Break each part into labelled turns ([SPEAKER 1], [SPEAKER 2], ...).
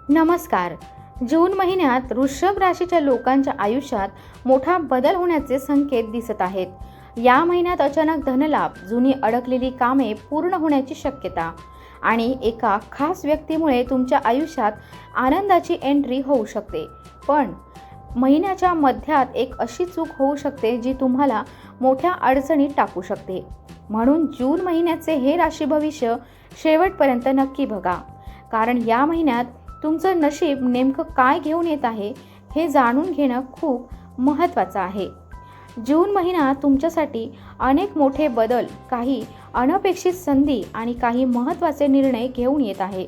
[SPEAKER 1] नमस्कार. जून महिन्यात वृषभ राशीच्या लोकांच्या आयुष्यात मोठा बदल होण्याचे संकेत दिसत आहेत. या महिन्यात अचानक धनलाभ, जुनी अडकलेली कामे पूर्ण होण्याची शक्यता आणि एका खास व्यक्तीमुळे तुमच्या आयुष्यात आनंदाची एंट्री होऊ शकते. पण महिन्याच्या मध्यात एक अशी चूक होऊ शकते जी तुम्हाला मोठ्या अडचणीत टाकू शकते. म्हणून जून महिन्याचे हे राशी भविष्य शेवटपर्यंत नक्की बघा, कारण या महिन्यात तुमचं नशीब नेमकं काय घेऊन येत आहे हे जाणून घेणं खूप महत्त्वाचं आहे. जून महिना तुमच्यासाठी अनेक मोठे बदल, काही अनपेक्षित संधी आणि काही महत्त्वाचे निर्णय घेऊन येत आहे.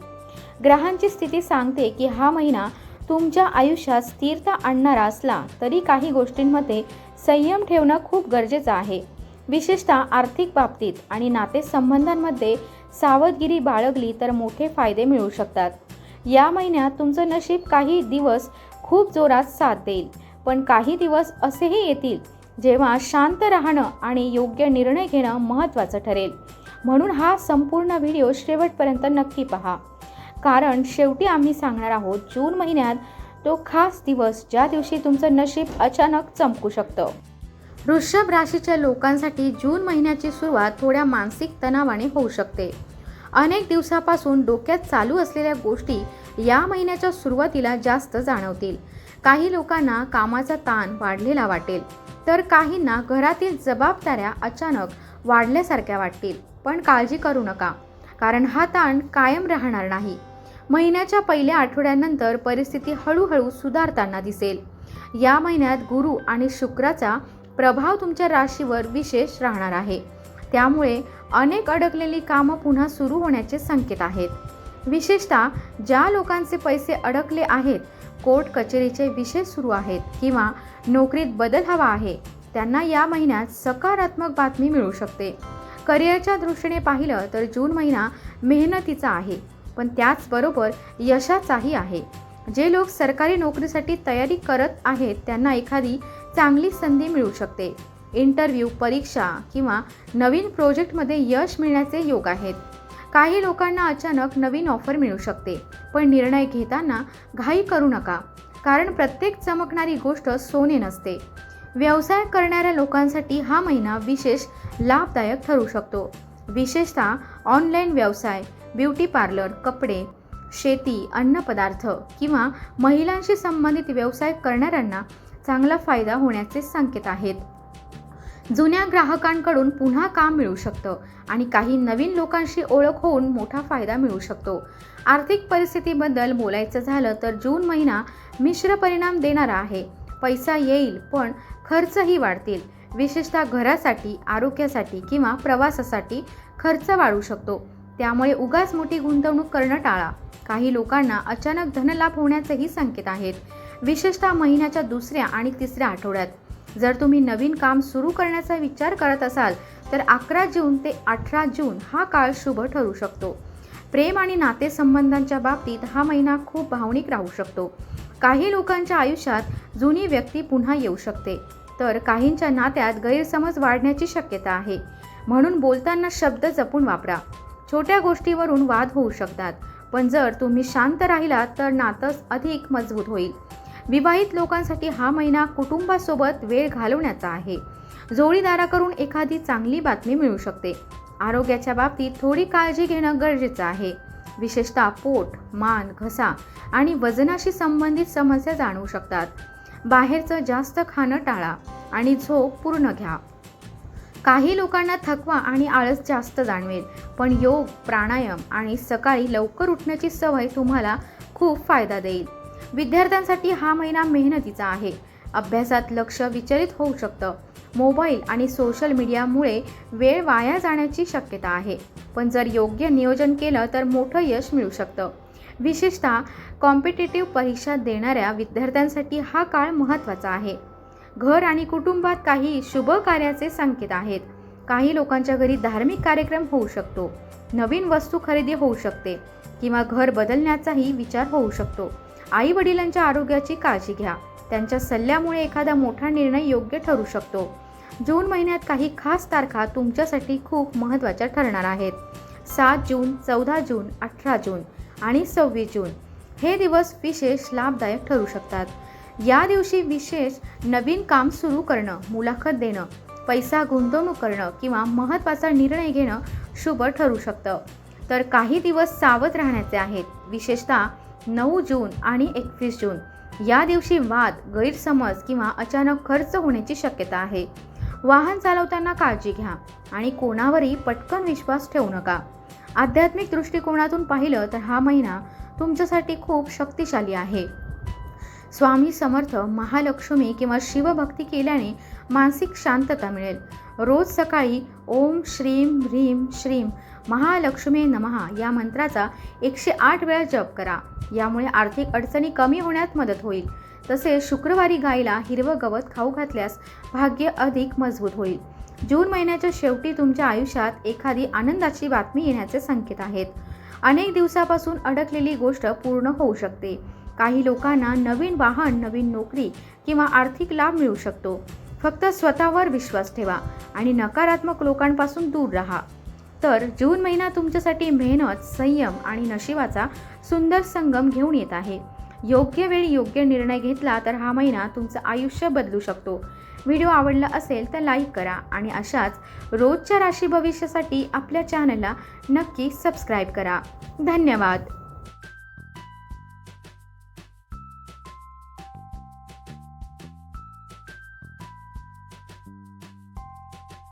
[SPEAKER 1] ग्रहांची स्थिती सांगते की हा महिना तुमच्या आयुष्यात स्थिरता आणणारा असला तरी काही गोष्टींमध्ये संयम ठेवणं खूप गरजेचं आहे. विशेषतः आर्थिक बाबतीत आणि नातेसंबंधांमध्ये सावधगिरी बाळगली तर मोठे फायदे मिळू शकतात. या महिन्यात तुमचं नशीब काही दिवस खूप जोरात साथ देईल, पण काही दिवस असेही येतील जेव्हा शांत राहणं आणि योग्य निर्णय घेणं महत्त्वाचं ठरेल. म्हणून हा संपूर्ण व्हिडिओ शेवटपर्यंत नक्की पहा, कारण शेवटी आम्ही सांगणार आहोत जून महिन्यात तो खास दिवस ज्या दिवशी तुमचं नशीब अचानक चमकू शकतं. वृषभ राशीच्या लोकांसाठी जून महिन्याची सुरुवात थोड्या मानसिक तणावाने होऊ शकते. अनेक दिवसापासून डोक्यात चालू असलेल्या गोष्टी या महिन्याच्या सुरुवातीला जास्त जाणवतील. काही लोकांना कामाचा ताण वाढलेला वाटेल, तर काहींना घरातील जबाबदाऱ्या अचानक वाढल्यासारख्या वाटतील. पण काळजी करू नका, कारण हा ताण कायम राहणार नाही. महिन्याच्या पहिल्या आठवड्यानंतर परिस्थिती हळूहळू सुधारताना दिसेल. या महिन्यात गुरु आणि शुक्राचा प्रभाव तुमच्या राशीवर विशेष राहणार आहे. त्यामुळे अनेक अडकलेली कामं पुन्हा सुरू होण्याचे संकेत आहेत. विशेषतः ज्या लोकांचे पैसे अडकले आहेत, कोर्ट कचेरीचे विषय सुरू आहेत किंवा नोकरीत बदल हवा आहे, त्यांना या महिन्यात सकारात्मक बातमी मिळू शकते. करिअरच्या दृष्टीने पाहिलं तर जून महिना मेहनतीचा आहे, पण त्याचबरोबर यशाचाही आहे. जे लोक सरकारी नोकरीसाठी तयारी करत आहेत त्यांना एखादी चांगली संधी मिळू शकते. इंटरव्ह्यू, परीक्षा किंवा नवीन प्रोजेक्टमध्ये यश मिळण्याचे योग आहेत. काही लोकांना अचानक नवीन ऑफर मिळू शकते, पण निर्णय घेताना घाई करू नका, कारण प्रत्येक चमकणारी गोष्ट सोने नसते. व्यवसाय करणाऱ्या लोकांसाठी हा महिना विशेष लाभदायक ठरू शकतो. विशेषतः ऑनलाईन व्यवसाय, ब्युटी पार्लर, कपडे, शेती, अन्नपदार्थ किंवा महिलांशी संबंधित व्यवसाय करणाऱ्यांना चांगला फायदा होण्याचे संकेत आहेत. जुन्या ग्राहकांकडून पुन्हा काम मिळू शकतं आणि काही नवीन लोकांशी ओळख होऊन मोठा फायदा मिळू शकतो. आर्थिक परिस्थितीबद्दल बोलायचं झालं तर जून महिना मिश्र परिणाम देणारा आहे. पैसा येईल, पण खर्चही वाढतील. विशेषतः घरासाठी, आरोग्यासाठी किंवा प्रवासासाठी खर्च वाढू शकतो. त्यामुळे उगाच मोठी गुंतवणूक करणं टाळा. काही लोकांना अचानक धनलाभ होण्याचेही संकेत आहेत, विशेषतः महिन्याच्या दुसऱ्या आणि तिसऱ्या आठवड्यात. जर तुम्ही नवीन काम सुरू करण्याचा विचार करत असाल तर 11 जून ते 18 जून हा काळ शुभ ठरू शकतो. प्रेम आणि नातेसंबंधांच्या बाबतीत हा महिना खूप भावनिक राहू शकतो. काही लोकांच्या आयुष्यात जुनी व्यक्ती पुन्हा येऊ शकते, तर काहींच्या नात्यात गैरसमज वाढण्याची शक्यता आहे. म्हणून बोलताना शब्द जपून वापरा. छोट्या गोष्टीवरून वाद होऊ शकतात, पण जर तुम्ही शांत राहिलात तर नातं अधिक मजबूत होईल. विवाहित लोकांसाठी हा महिना कुटुंबासोबत वेळ घालवण्याचा आहे. जोडीदाराकडून एखादी चांगली बातमी मिळू शकते. आरोग्याच्या बाबतीत थोडी काळजी घेणं गरजेचं आहे. विशेषतः पोट, मान, घसा आणि वजनाशी संबंधित समस्या जाणवू शकतात. बाहेरचं जास्त खाणं टाळा आणि झोप पूर्ण घ्या. काही लोकांना थकवा आणि आळस जास्त जाणवेल, पण योग, प्राणायाम आणि सकाळी लवकर उठण्याची सवय तुम्हाला खूप फायदा देईल. विद्यार्थ्यांसाठी हा महिना मेहनतीचा आहे. अभ्यासात लक्ष विचलित होऊ शकतं. मोबाईल आणि सोशल मीडियामुळे वेळ वाया जाण्याची शक्यता आहे, पण जर योग्य नियोजन केलं तर मोठं यश मिळू शकतं. विशेषतः कॉम्पिटिटिव्ह परीक्षा देणाऱ्या विद्यार्थ्यांसाठी हा काळ महत्त्वाचा आहे. घर आणि कुटुंबात काही शुभ कार्याचे संकेत आहेत. काही लोकांच्या घरी धार्मिक कार्यक्रम होऊ शकतो. नवीन वस्तू खरेदी होऊ शकते किंवा घर बदलण्याचाही विचार होऊ शकतो. आई वडिलांच्या आरोग्याची काळजी घ्या. त्यांच्या सल्ल्यामुळे एखादा मोठा निर्णय योग्य ठरू शकतो. जून महिन्यात काही खास तारखा तुमच्यासाठी खूप महत्त्वाच्या ठरणार आहेत. 7 जून, 14 जून, 18 जून आणि 26 जून. हे दिवस विशेष लाभदायक ठरू शकतात. या दिवशी विशेष नवीन काम सुरू करणं, मुलाखत देणं, पैसा गुंतवणूक करणं किंवा महत्त्वाचा निर्णय घेणं शुभ ठरू शकतं. तर काही दिवस सावध राहण्याचे आहेत. विशेषतः 9 जून आणि 21 जून या दिवशी वाद, गैरसमज किंवा अचानक खर्च होण्याची शक्यता आहे. वाहन चालवताना काळजी घ्या आणि कोणावरही पटकन विश्वास ठेवू नका. आध्यात्मिक दृष्टिकोनातून पाहिलं तर हा महिना तुमच्यासाठी खूप शक्तिशाली आहे. स्वामी समर्थ, महालक्ष्मी किंवा शिवभक्ती केल्याने मानसिक शांतता मिळेल. रोज सकाळी ओम श्रीम ह्रीम श्रीम महालक्ष्मी नमः या मंत्राचा 108 वेळा जप करा. यामुळे आर्थिक अडचणी कमी होण्यात मदत होईल. तसेच शुक्रवारी गायीला हिरवं गवत खाऊ घातल्यास भाग्य अधिक मजबूत होईल. जून महिन्याच्या शेवटी तुमच्या आयुष्यात एखादी आनंदाची बातमी येण्याचे संकेत आहेत. अनेक दिवसापासून अडकलेली गोष्ट पूर्ण होऊ शकते. काही लोकांना नवीन वाहन, नवीन नोकरी किंवा आर्थिक लाभ मिळू शकतो. फक्त स्वतःवर विश्वास ठेवा आणि नकारात्मक लोकांपासून दूर राहा. तर जून महिना तुमच्यासाठी मेहनत, संयम आणि नशिबाचा सुंदर संगम घेऊन येत आहे. योग्य वेळी योग्य निर्णय घेतला तर हा महिना तुमचं आयुष्य बदलू शकतो. व्हिडिओ आवडला असेल तर लाईक करा आणि अशाच रोजच्या राशी भविष्यासाठी आपल्या चॅनलला नक्की सबस्क्राईब करा. धन्यवाद.